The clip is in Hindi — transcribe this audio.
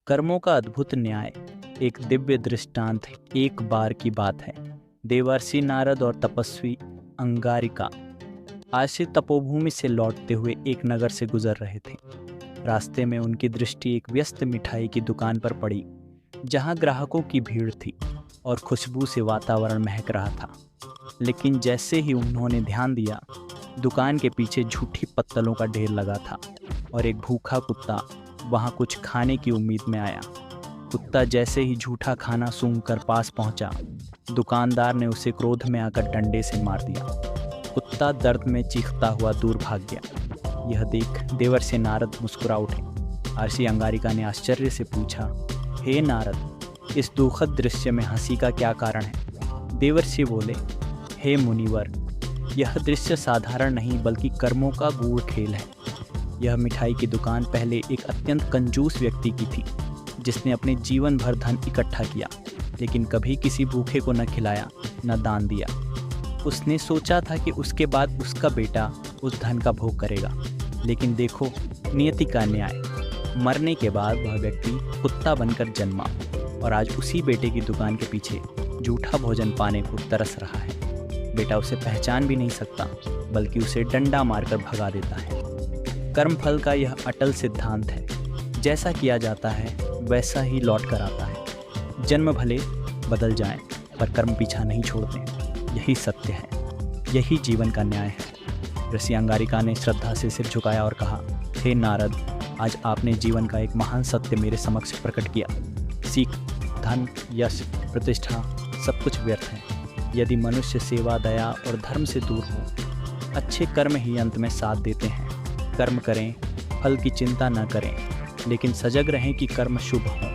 कर्मों का अद्भुत न्याय। एक दिव्य दृष्टांत। एक बार की बात है, देवर्षि नारद और तपस्वी अंगारिका आज से तपोभूमि से लौटते हुए एक नगर से गुजर रहे थे। रास्ते में उनकी दृष्टि एक व्यस्त मिठाई की दुकान पर पड़ी, जहां ग्राहकों की भीड़ थी और खुशबू से वातावरण महक रहा था। लेकिन जैसे ही उन्होंने ध्यान दिया, दुकान के पीछे झूठी पत्तलों का ढेर लगा था और एक भूखा कुत्ता वहां कुछ खाने की उम्मीद में आया। कुत्ता जैसे ही झूठा खाना सूंघकर पास पहुंचा, दुकानदार ने उसे क्रोध में आकर डंडे से मार दिया। कुत्ता दर्द में चीखता हुआ दूर भाग गया। यह देख देवर्षि नारद मुस्कुरा उठे। महर्षि अंगारिका ने आश्चर्य से पूछा, हे नारद, इस दुखद दृश्य में हंसी का क्या कारण है? देवर्षि बोले, हे मुनिवर, यह दृश्य साधारण नहीं बल्कि कर्मों का गूढ़ खेल है। यह मिठाई की दुकान पहले एक अत्यंत कंजूस व्यक्ति की थी, जिसने अपने जीवन भर धन इकट्ठा किया, लेकिन कभी किसी भूखे को न खिलाया, न दान दिया। उसने सोचा था कि उसके बाद उसका बेटा उस धन का भोग करेगा, लेकिन देखो नियति का न्याय। मरने के बाद वह व्यक्ति कुत्ता बनकर जन्मा और आज उसी बेटे की दुकान के पीछे झूठा भोजन पाने को तरस रहा है। बेटा उसे पहचान भी नहीं सकता, बल्कि उसे डंडा मारकर भगा देता है। कर्मफल का यह अटल सिद्धांत है, जैसा किया जाता है वैसा ही लौट कर आता है। जन्म भले बदल जाएं, पर कर्म पीछा नहीं छोड़ते। यही सत्य है, यही जीवन का न्याय है। ऋषि अंगारिका ने श्रद्धा से सिर झुकाया और कहा, हे नारद, आज आपने जीवन का एक महान सत्य मेरे समक्ष प्रकट किया। सीख, धन, यश, प्रतिष्ठा सब कुछ व्यर्थ है यदि मनुष्य सेवा, दया और धर्म से दूर हो। अच्छे कर्म ही अंत में साथ देते हैं। कर्म करें, फल की चिंता न करें, लेकिन सजग रहें कि कर्म शुभ हो।